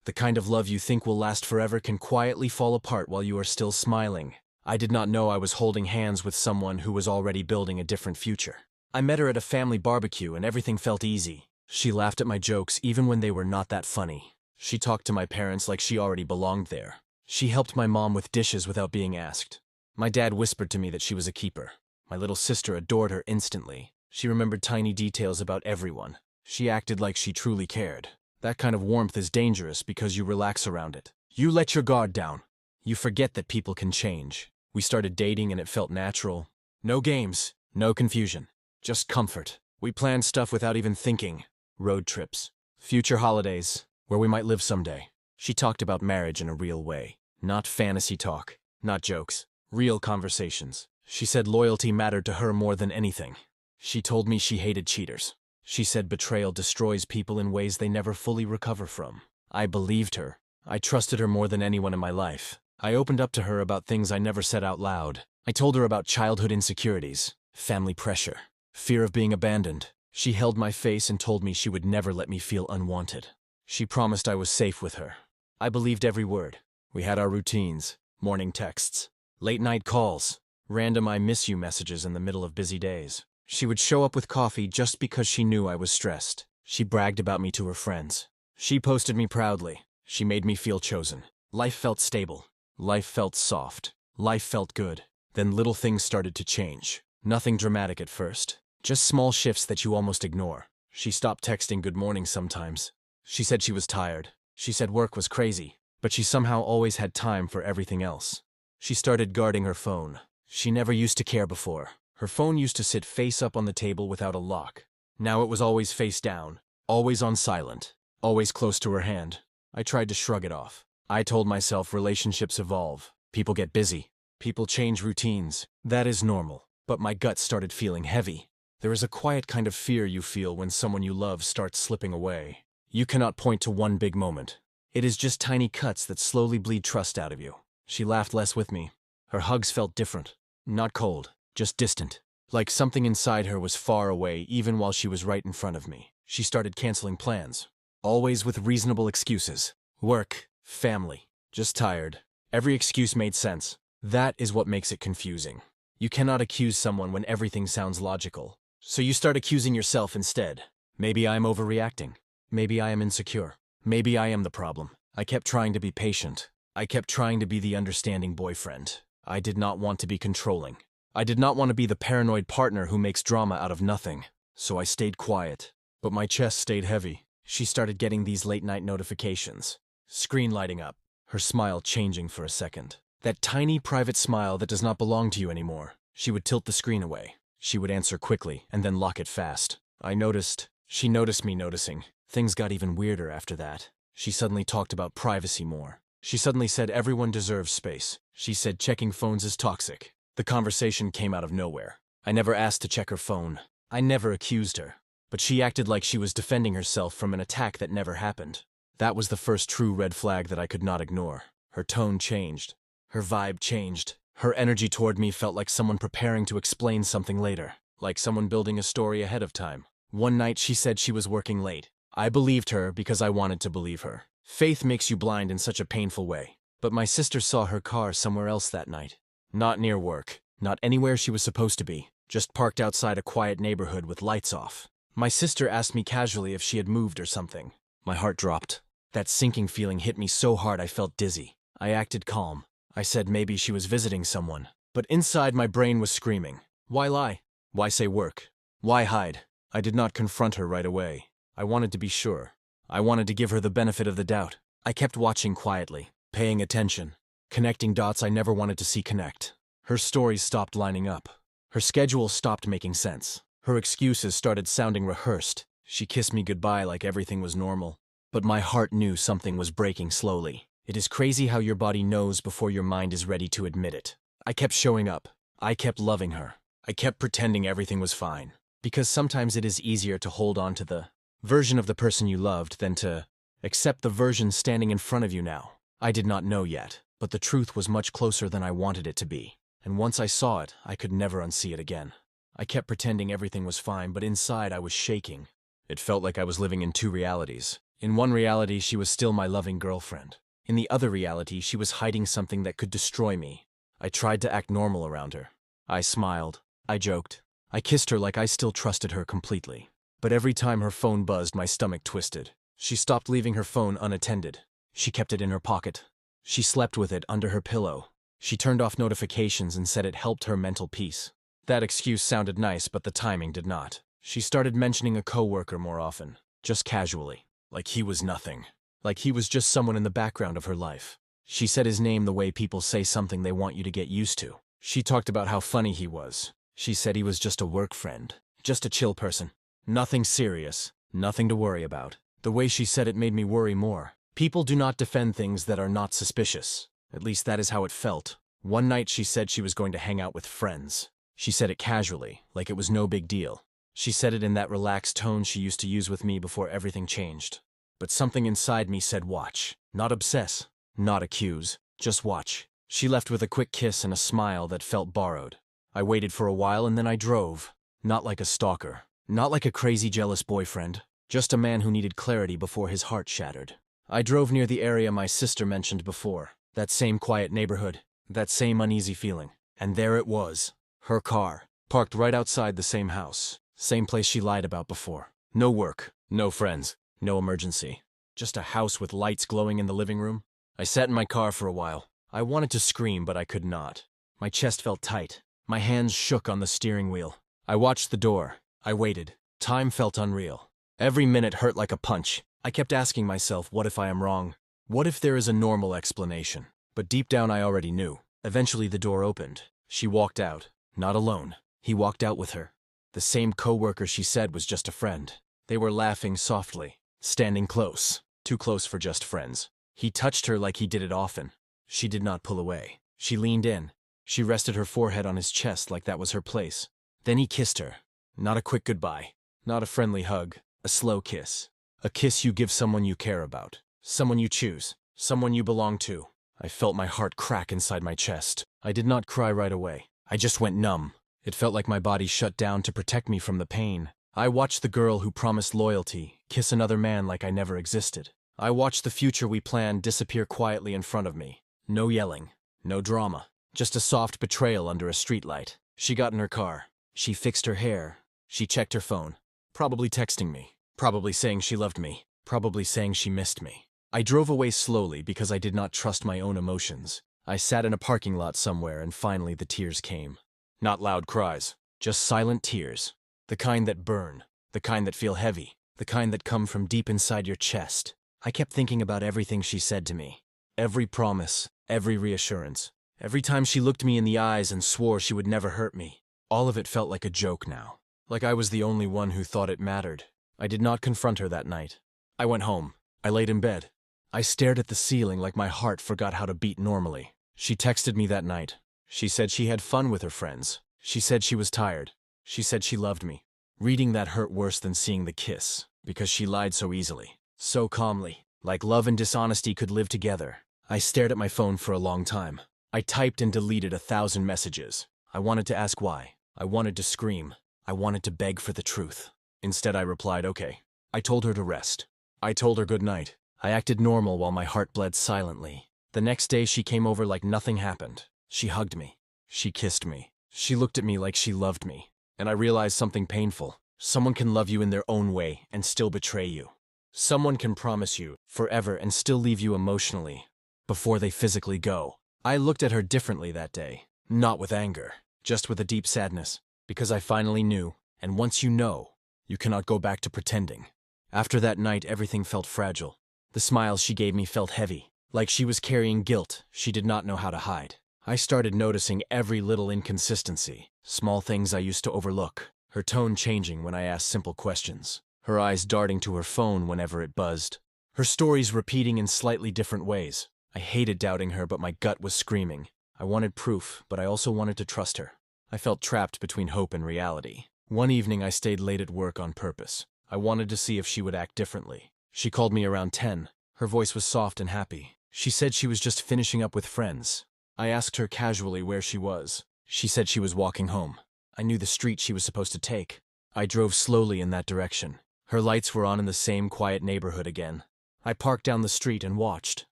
The kind of love you think will last forever can quietly fall apart while you are still smiling. I did not know I was holding hands with someone who was already building a different future. I met her at a family barbecue and everything felt easy. She laughed at my jokes even when they were not that funny. She talked to my parents like she already belonged there. She helped my mom with dishes without being asked. My dad whispered to me that she was a keeper. My little sister adored her instantly. She remembered tiny details about everyone. She acted like she truly cared. That kind of warmth is dangerous because you relax around it. You let your guard down. You forget that people can change. We started dating and it felt natural. No games, no confusion, just comfort. We planned stuff without even thinking. Road trips, future holidays, where we might live someday. She talked about marriage in a real way. Not fantasy talk, not jokes, real conversations. She said loyalty mattered to her more than anything. She told me she hated cheaters. She said betrayal destroys people in ways they never fully recover from. I believed her. I trusted her more than anyone in my life. I opened up to her about things I never said out loud. I told her about childhood insecurities, family pressure, fear of being abandoned. She held my face and told me she would never let me feel unwanted. She promised I was safe with her. I believed every word. We had our routines, morning texts, late-night calls, random I miss you messages in the middle of busy days. She would show up with coffee just because she knew I was stressed. She bragged about me to her friends. She posted me proudly. She made me feel chosen. Life felt stable. Life felt soft. Life felt good. Then little things started to change. Nothing dramatic at first. Just small shifts that you almost ignore. She stopped texting good morning sometimes. She said she was tired. She said work was crazy. But she somehow always had time for everything else. She started guarding her phone. She never used to care before. Her phone used to sit face up on the table without a lock. Now it was always face down, always on silent, always close to her hand. I tried to shrug it off. I told myself relationships evolve. People get busy. People change routines. That is normal. But my gut started feeling heavy. There is a quiet kind of fear you feel when someone you love starts slipping away. You cannot point to one big moment. It is just tiny cuts that slowly bleed trust out of you. She laughed less with me. Her hugs felt different. Not cold, just distant. Like something inside her was far away even while she was right in front of me. She started canceling plans. Always with reasonable excuses. Work, family, just tired. Every excuse made sense. That is what makes it confusing. You cannot accuse someone when everything sounds logical. So you start accusing yourself instead. Maybe I am overreacting. Maybe I am insecure. Maybe I am the problem. I kept trying to be patient. I kept trying to be the understanding boyfriend. I did not want to be controlling. I did not want to be the paranoid partner who makes drama out of nothing. So I stayed quiet. But my chest stayed heavy. She started getting these late-night notifications. Screen lighting up. Her smile changing for a second. That tiny private smile that does not belong to you anymore. She would tilt the screen away. She would answer quickly and then lock it fast. I noticed. She noticed me noticing. Things got even weirder after that. She suddenly talked about privacy more. She suddenly said everyone deserves space. She said checking phones is toxic. The conversation came out of nowhere. I never asked to check her phone. I never accused her. But she acted like she was defending herself from an attack that never happened. That was the first true red flag that I could not ignore. Her tone changed. Her vibe changed. Her energy toward me felt like someone preparing to explain something later. Like someone building a story ahead of time. One night she said she was working late. I believed her because I wanted to believe her. Faith makes you blind in such a painful way. But my sister saw her car somewhere else that night. Not near work. Not anywhere she was supposed to be. Just parked outside a quiet neighborhood with lights off. My sister asked me casually if she had moved or something. My heart dropped. That sinking feeling hit me so hard I felt dizzy. I acted calm. I said maybe she was visiting someone. But inside my brain was screaming. Why lie? Why say work? Why hide? I did not confront her right away. I wanted to be sure. I wanted to give her the benefit of the doubt. I kept watching quietly, paying attention, connecting dots I never wanted to see connect. Her stories stopped lining up. Her schedule stopped making sense. Her excuses started sounding rehearsed. She kissed me goodbye like everything was normal. But my heart knew something was breaking slowly. It is crazy how your body knows before your mind is ready to admit it. I kept showing up. I kept loving her. I kept pretending everything was fine. Because sometimes it is easier to hold on to the version of the person you loved than to accept the version standing in front of you now. I did not know yet, but the truth was much closer than I wanted it to be. And once I saw it, I could never unsee it again. I kept pretending everything was fine, but inside I was shaking. It felt like I was living in two realities. In one reality, she was still my loving girlfriend. In the other reality, she was hiding something that could destroy me. I tried to act normal around her. I smiled. I joked. I kissed her like I still trusted her completely. But every time her phone buzzed, my stomach twisted. She stopped leaving her phone unattended. She kept it in her pocket. She slept with it under her pillow. She turned off notifications and said it helped her mental peace. That excuse sounded nice, but the timing did not. She started mentioning a coworker more often, just casually, like he was nothing. Like he was just someone in the background of her life. She said his name the way people say something they want you to get used to. She talked about how funny he was. She said he was just a work friend, just a chill person. Nothing serious, nothing to worry about. The way she said it made me worry more. People do not defend things that are not suspicious. At least that is how it felt. One night she said she was going to hang out with friends. She said it casually, like it was no big deal. She said it in that relaxed tone she used to use with me before everything changed. But something inside me said watch, not obsess, not accuse, just watch. She left with a quick kiss and a smile that felt borrowed. I waited for a while and then I drove. Not like a stalker, not like a crazy jealous boyfriend, just a man who needed clarity before his heart shattered. I drove near the area my sister mentioned before, that same quiet neighborhood, that same uneasy feeling. And there it was, her car, parked right outside the same house, same place she lied about before. No work, no friends, no emergency. Just a house with lights glowing in the living room. I sat in my car for a while. I wanted to scream, but I could not. My chest felt tight. My hands shook on the steering wheel. I watched the door. I waited. Time felt unreal. Every minute hurt like a punch. I kept asking myself, what if I am wrong? What if there is a normal explanation? But deep down I already knew. Eventually the door opened. She walked out. Not alone. He walked out with her. The same coworker she said was just a friend. They were laughing softly, standing close. Too close for just friends. He touched her like he did it often. She did not pull away. She leaned in. She rested her forehead on his chest like that was her place. Then he kissed her. Not a quick goodbye. Not a friendly hug. A slow kiss. A kiss you give someone you care about. Someone you choose. Someone you belong to. I felt my heart crack inside my chest. I did not cry right away. I just went numb. It felt like my body shut down to protect me from the pain. I watched the girl who promised loyalty kiss another man like I never existed. I watched the future we planned disappear quietly in front of me. No yelling. No drama. Just a soft betrayal under a streetlight. She got in her car. She fixed her hair. She checked her phone. Probably texting me. Probably saying she loved me. Probably saying she missed me. I drove away slowly because I did not trust my own emotions. I sat in a parking lot somewhere and finally the tears came. Not loud cries. Just silent tears. The kind that burn. The kind that feel heavy. The kind that come from deep inside your chest. I kept thinking about everything she said to me. Every promise. Every reassurance. Every time she looked me in the eyes and swore she would never hurt me. All of it felt like a joke now. Like I was the only one who thought it mattered. I did not confront her that night. I went home. I laid in bed. I stared at the ceiling like my heart forgot how to beat normally. She texted me that night. She said she had fun with her friends. She said she was tired. She said she loved me. Reading that hurt worse than seeing the kiss, because she lied so easily, so calmly, like love and dishonesty could live together. I stared at my phone for a long time. I typed and deleted 1,000 messages. I wanted to ask why. I wanted to scream. I wanted to beg for the truth. Instead I replied, okay. I told her to rest. I told her good night. I acted normal while my heart bled silently. The next day she came over like nothing happened. She hugged me. She kissed me. She looked at me like she loved me. And I realized something painful. Someone can love you in their own way and still betray you. Someone can promise you forever and still leave you emotionally before they physically go. I looked at her differently that day. Not with anger, just with a deep sadness. Because I finally knew, and once you know, you cannot go back to pretending. After that night, everything felt fragile. The smiles she gave me felt heavy, like she was carrying guilt she did not know how to hide. I started noticing every little inconsistency, small things I used to overlook. Her tone changing when I asked simple questions. Her eyes darting to her phone whenever it buzzed. Her stories repeating in slightly different ways. I hated doubting her, but my gut was screaming. I wanted proof, but I also wanted to trust her. I felt trapped between hope and reality. One evening I stayed late at work on purpose. I wanted to see if she would act differently. She called me around 10. Her voice was soft and happy. She said she was just finishing up with friends. I asked her casually where she was. She said she was walking home. I knew the street she was supposed to take. I drove slowly in that direction. Her lights were on in the same quiet neighborhood again. I parked down the street and watched.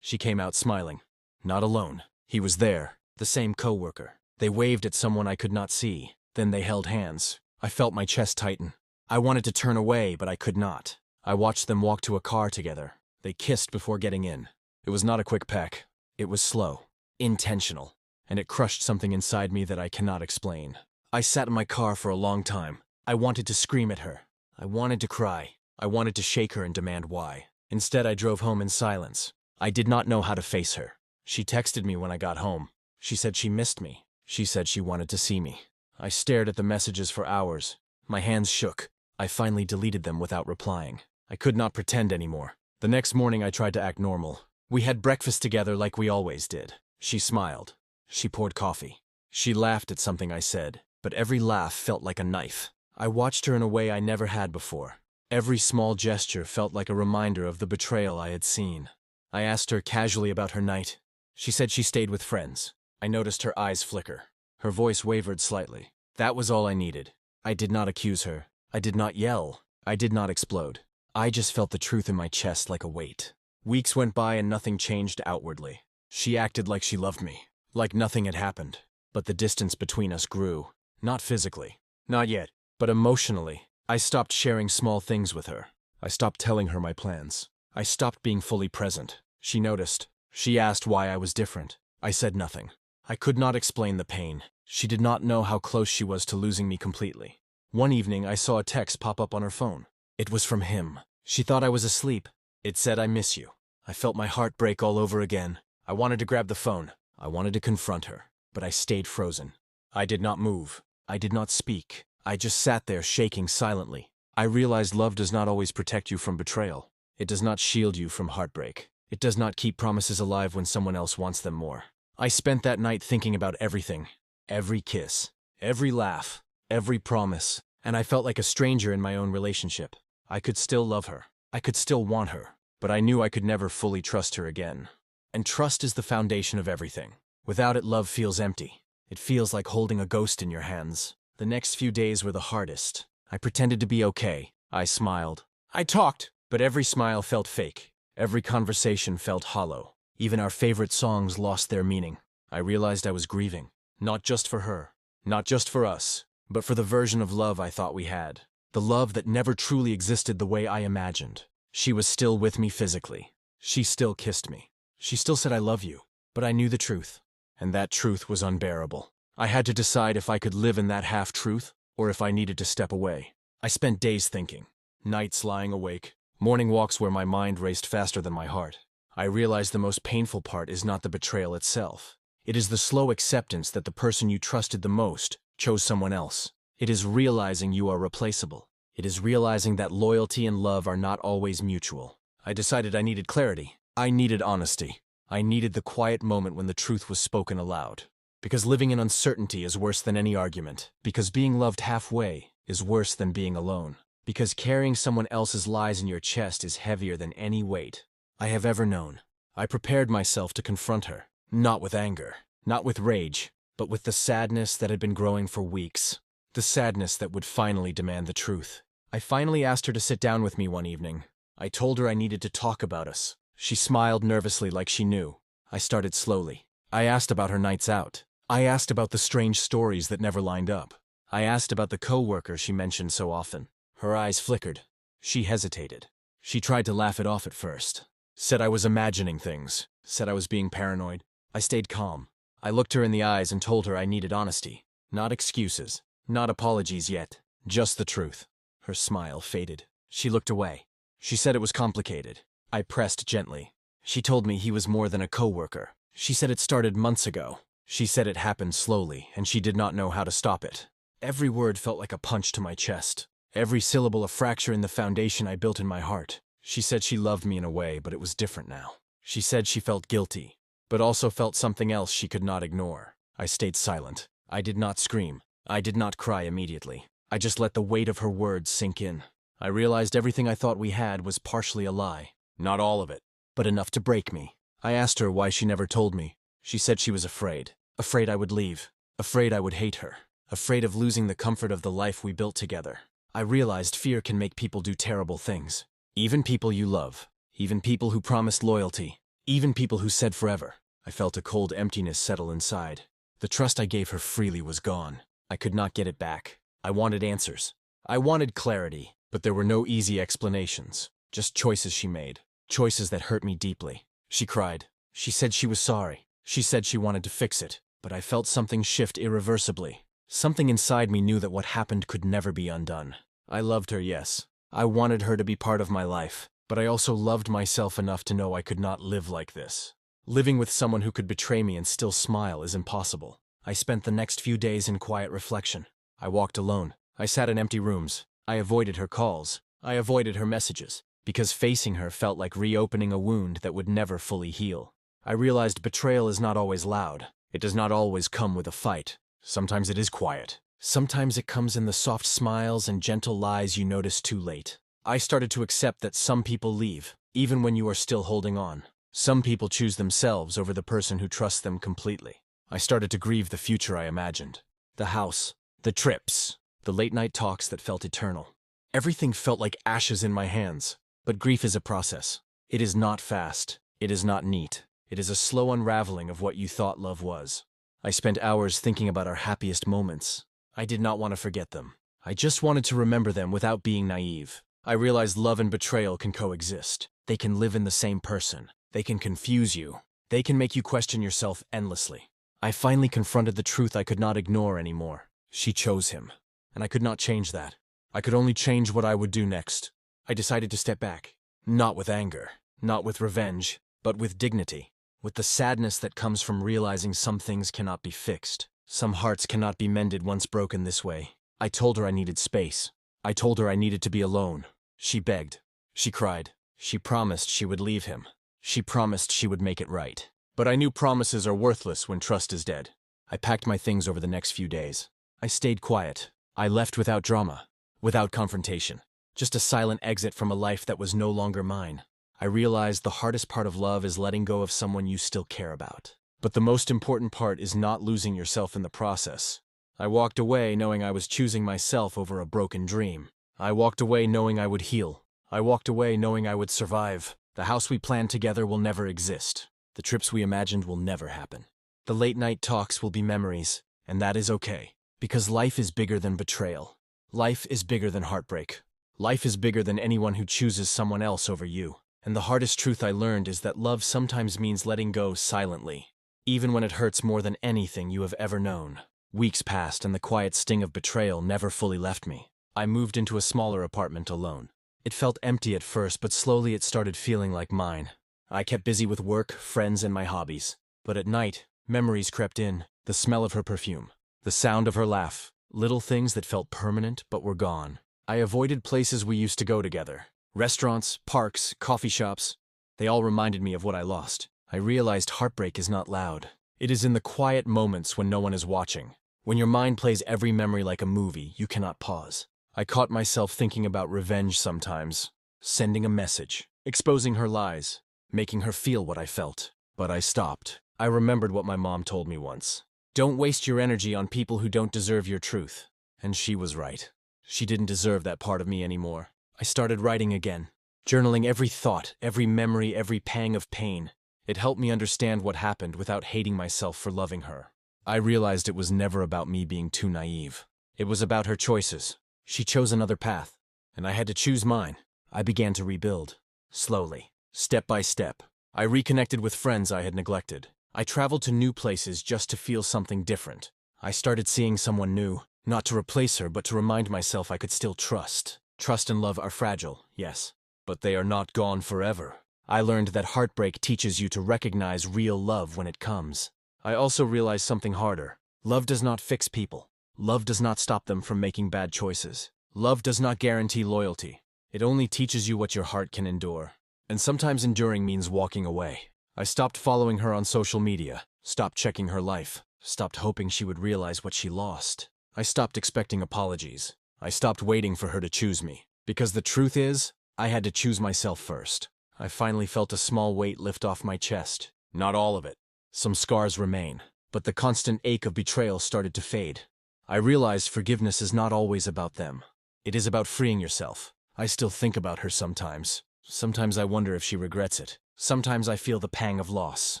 She came out smiling. Not alone. He was there, the same coworker. They waved at someone I could not see. Then they held hands. I felt my chest tighten. I wanted to turn away, but I could not. I watched them walk to a car together. They kissed before getting in. It was not a quick peck. It was slow, intentional, and it crushed something inside me that I cannot explain. I sat in my car for a long time. I wanted to scream at her. I wanted to cry. I wanted to shake her and demand why. Instead, I drove home in silence. I did not know how to face her. She texted me when I got home. She said she missed me. She said she wanted to see me. I stared at the messages for hours. My hands shook. I finally deleted them without replying. I could not pretend anymore. The next morning I tried to act normal. We had breakfast together like we always did. She smiled. She poured coffee. She laughed at something I said, but every laugh felt like a knife. I watched her in a way I never had before. Every small gesture felt like a reminder of the betrayal I had seen. I asked her casually about her night. She said she stayed with friends. I noticed her eyes flicker. Her voice wavered slightly. That was all I needed. I did not accuse her. I did not yell. I did not explode. I just felt the truth in my chest like a weight. Weeks went by and nothing changed outwardly. She acted like she loved me, like nothing had happened. But the distance between us grew. Not physically. Not yet. But emotionally. I stopped sharing small things with her. I stopped telling her my plans. I stopped being fully present. She noticed. She asked why I was different. I said nothing. I could not explain the pain. She did not know how close she was to losing me completely. One evening, I saw a text pop up on her phone. It was from him. She thought I was asleep. It said, "I miss you." I felt my heart break all over again. I wanted to grab the phone. I wanted to confront her. But I stayed frozen. I did not move. I did not speak. I just sat there shaking silently. I realized love does not always protect you from betrayal. It does not shield you from heartbreak. It does not keep promises alive when someone else wants them more. I spent that night thinking about everything. Every kiss. Every laugh. Every promise. And I felt like a stranger in my own relationship. I could still love her. I could still want her. But I knew I could never fully trust her again. And trust is the foundation of everything. Without it, love feels empty. It feels like holding a ghost in your hands. The next few days were the hardest. I pretended to be okay. I smiled. I talked, but every smile felt fake. Every conversation felt hollow. Even our favorite songs lost their meaning. I realized I was grieving. Not just for her. Not just for us. But for the version of love I thought we had. The love that never truly existed the way I imagined. She was still with me physically. She still kissed me. She still said I love you. But I knew the truth. And that truth was unbearable. I had to decide if I could live in that half-truth, or if I needed to step away. I spent days thinking. Nights lying awake. Morning walks where my mind raced faster than my heart. I realized the most painful part is not the betrayal itself. It is the slow acceptance that the person you trusted the most chose someone else. It is realizing you are replaceable. It is realizing that loyalty and love are not always mutual. I decided I needed clarity. I needed honesty. I needed the quiet moment when the truth was spoken aloud. Because living in uncertainty is worse than any argument. Because being loved halfway is worse than being alone. Because carrying someone else's lies in your chest is heavier than any weight I have ever known. I prepared myself to confront her. Not with anger. Not with rage. But with the sadness that had been growing for weeks. The sadness that would finally demand the truth. I finally asked her to sit down with me one evening. I told her I needed to talk about us. She smiled nervously like she knew. I started slowly. I asked about her nights out. I asked about the strange stories that never lined up. I asked about the coworker she mentioned so often. Her eyes flickered. She hesitated. She tried to laugh it off at first. Said I was imagining things. Said I was being paranoid. I stayed calm. I looked her in the eyes and told her I needed honesty. Not excuses. Not apologies yet. Just the truth. Her smile faded. She looked away. She said it was complicated. I pressed gently. She told me he was more than a coworker. She said it started months ago. She said it happened slowly, and she did not know how to stop it. Every word felt like a punch to my chest. Every syllable a fracture in the foundation I built in my heart. She said she loved me in a way, but it was different now. She said she felt guilty, but also felt something else she could not ignore. I stayed silent. I did not scream. I did not cry immediately. I just let the weight of her words sink in. I realized everything I thought we had was partially a lie. Not all of it, but enough to break me. I asked her why she never told me. She said she was afraid. Afraid I would leave. Afraid I would hate her. Afraid of losing the comfort of the life we built together. I realized fear can make people do terrible things. Even people you love. Even people who promised loyalty. Even people who said forever. I felt a cold emptiness settle inside. The trust I gave her freely was gone. I could not get it back. I wanted answers. I wanted clarity, but there were no easy explanations. Just choices she made. Choices that hurt me deeply. She cried. She said she was sorry. She said she wanted to fix it. But I felt something shift irreversibly. Something inside me knew that what happened could never be undone. I loved her, yes. I wanted her to be part of my life. But I also loved myself enough to know I could not live like this. Living with someone who could betray me and still smile is impossible. I spent the next few days in quiet reflection. I walked alone. I sat in empty rooms. I avoided her calls. I avoided her messages. Because facing her felt like reopening a wound that would never fully heal. I realized betrayal is not always loud. It does not always come with a fight. Sometimes it is quiet. Sometimes it comes in the soft smiles and gentle lies you notice too late. I started to accept that some people leave, even when you are still holding on. Some people choose themselves over the person who trusts them completely. I started to grieve the future I imagined. The house, the trips, the late-night talks that felt eternal. Everything felt like ashes in my hands. But grief is a process. It is not fast. It is not neat. It is a slow unraveling of what you thought love was. I spent hours thinking about our happiest moments. I did not want to forget them. I just wanted to remember them without being naive. I realized love and betrayal can coexist. They can live in the same person. They can confuse you. They can make you question yourself endlessly. I finally confronted the truth I could not ignore anymore. She chose him. And I could not change that. I could only change what I would do next. I decided to step back. Not with anger. Not with revenge. But with dignity. With the sadness that comes from realizing some things cannot be fixed. Some hearts cannot be mended once broken this way. I told her I needed space. I told her I needed to be alone. She begged. She cried. She promised she would leave him. She promised she would make it right. But I knew promises are worthless when trust is dead. I packed my things over the next few days. I stayed quiet. I left without drama. Without confrontation. Just a silent exit from a life that was no longer mine. I realized the hardest part of love is letting go of someone you still care about. But the most important part is not losing yourself in the process. I walked away knowing I was choosing myself over a broken dream. I walked away knowing I would heal. I walked away knowing I would survive. The house we planned together will never exist. The trips we imagined will never happen. The late-night talks will be memories, and that is okay. Because life is bigger than betrayal. Life is bigger than heartbreak. Life is bigger than anyone who chooses someone else over you. And the hardest truth I learned is that love sometimes means letting go silently, even when it hurts more than anything you have ever known. Weeks passed and the quiet sting of betrayal never fully left me. I moved into a smaller apartment alone. It felt empty at first, but slowly it started feeling like mine. I kept busy with work, friends, and my hobbies. But at night, memories crept in. The smell of her perfume. The sound of her laugh. Little things that felt permanent but were gone. I avoided places we used to go together. Restaurants, parks, coffee shops. They all reminded me of what I lost. I realized heartbreak is not loud. It is in the quiet moments when no one is watching. When your mind plays every memory like a movie, you cannot pause. I caught myself thinking about revenge sometimes. Sending a message. Exposing her lies. Making her feel what I felt. But I stopped. I remembered what my mom told me once. Don't waste your energy on people who don't deserve your truth. And she was right. She didn't deserve that part of me anymore. I started writing again. Journaling every thought, every memory, every pang of pain. It helped me understand what happened without hating myself for loving her. I realized it was never about me being too naive. It was about her choices. She chose another path, and I had to choose mine. I began to rebuild. Slowly, step by step. I reconnected with friends I had neglected. I traveled to new places just to feel something different. I started seeing someone new, not to replace her, but to remind myself I could still trust. Trust and love are fragile, yes, but they are not gone forever. I learned that heartbreak teaches you to recognize real love when it comes. I also realized something harder. Love does not fix people. Love does not stop them from making bad choices. Love does not guarantee loyalty. It only teaches you what your heart can endure. And sometimes enduring means walking away. I stopped following her on social media, stopped checking her life, stopped hoping she would realize what she lost. I stopped expecting apologies. I stopped waiting for her to choose me. Because the truth is, I had to choose myself first. I finally felt a small weight lift off my chest. Not all of it. Some scars remain, but the constant ache of betrayal started to fade. I realized forgiveness is not always about them. It is about freeing yourself. I still think about her sometimes. Sometimes I wonder if she regrets it. Sometimes I feel the pang of loss.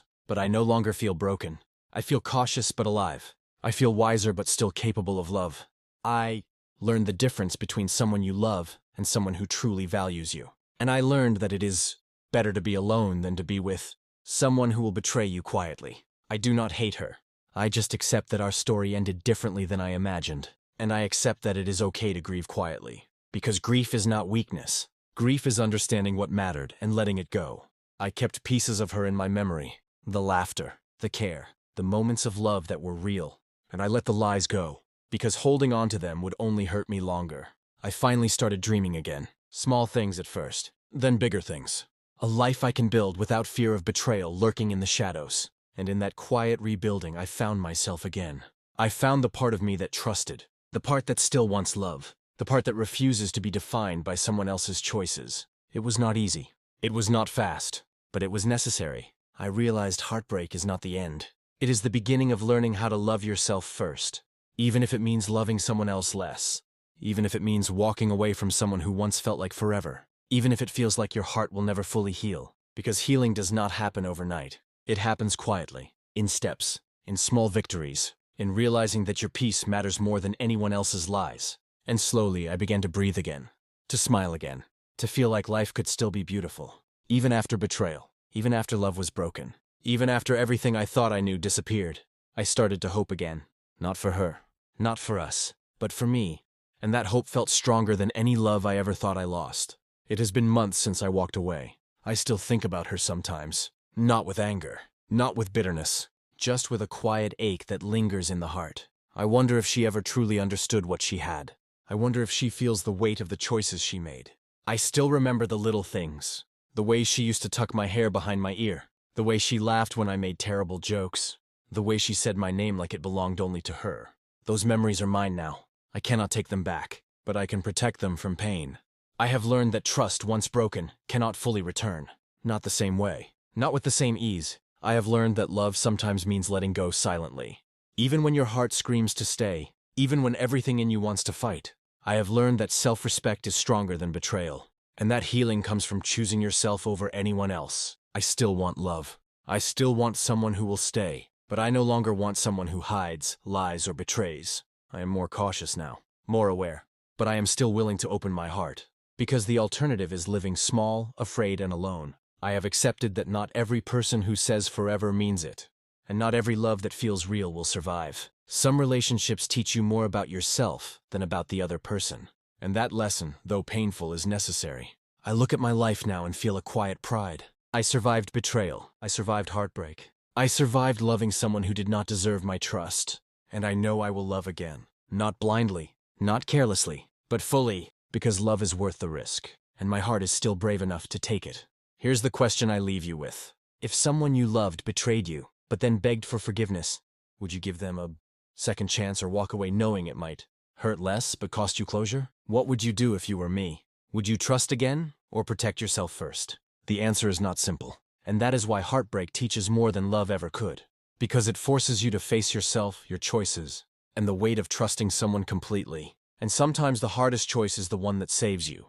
But I no longer feel broken. I feel cautious but alive. I feel wiser but still capable of love. I learned the difference between someone you love and someone who truly values you. And I learned that it is better to be alone than to be with someone who will betray you quietly. I do not hate her. I just accept that our story ended differently than I imagined. And I accept that it is okay to grieve quietly. Because grief is not weakness. Grief is understanding what mattered and letting it go. I kept pieces of her in my memory. The laughter, the care, the moments of love that were real. And I let the lies go. Because holding on to them would only hurt me longer. I finally started dreaming again. Small things at first, then bigger things. A life I can build without fear of betrayal lurking in the shadows. And in that quiet rebuilding, I found myself again. I found the part of me that trusted. The part that still wants love. The part that refuses to be defined by someone else's choices. It was not easy. It was not fast. But it was necessary. I realized heartbreak is not the end. It is the beginning of learning how to love yourself first. Even if it means loving someone else less. Even if it means walking away from someone who once felt like forever. Even if it feels like your heart will never fully heal. Because healing does not happen overnight. It happens quietly, in steps, in small victories, in realizing that your peace matters more than anyone else's lies. And slowly I began to breathe again, to smile again, to feel like life could still be beautiful. Even after betrayal, even after love was broken, even after everything I thought I knew disappeared, I started to hope again. Not for her, not for us, but for me. And that hope felt stronger than any love I ever thought I lost. It has been months since I walked away. I still think about her sometimes. Not with anger, not with bitterness, just with a quiet ache that lingers in the heart. I wonder if she ever truly understood what she had. I wonder if she feels the weight of the choices she made. I still remember the little things. The way she used to tuck my hair behind my ear. The way she laughed when I made terrible jokes. The way she said my name like it belonged only to her. Those memories are mine now. I cannot take them back, but I can protect them from pain. I have learned that trust, once broken, cannot fully return. Not the same way. Not with the same ease. I have learned that love sometimes means letting go silently. Even when your heart screams to stay, even when everything in you wants to fight. I have learned that self-respect is stronger than betrayal. And that healing comes from choosing yourself over anyone else. I still want love. I still want someone who will stay. But I no longer want someone who hides, lies, or betrays. I am more cautious now, more aware. But I am still willing to open my heart. Because the alternative is living small, afraid, and alone. I have accepted that not every person who says forever means it. And not every love that feels real will survive. Some relationships teach you more about yourself than about the other person. And that lesson, though painful, is necessary. I look at my life now and feel a quiet pride. I survived betrayal. I survived heartbreak. I survived loving someone who did not deserve my trust. And I know I will love again. Not blindly, not carelessly, but fully, because love is worth the risk. And my heart is still brave enough to take it. Here's the question I leave you with. If someone you loved betrayed you, but then begged for forgiveness, would you give them a second chance or walk away knowing it might hurt less but cost you closure? What would you do if you were me? Would you trust again or protect yourself first? The answer is not simple. And that is why heartbreak teaches more than love ever could. Because it forces you to face yourself, your choices, and the weight of trusting someone completely. And sometimes the hardest choice is the one that saves you.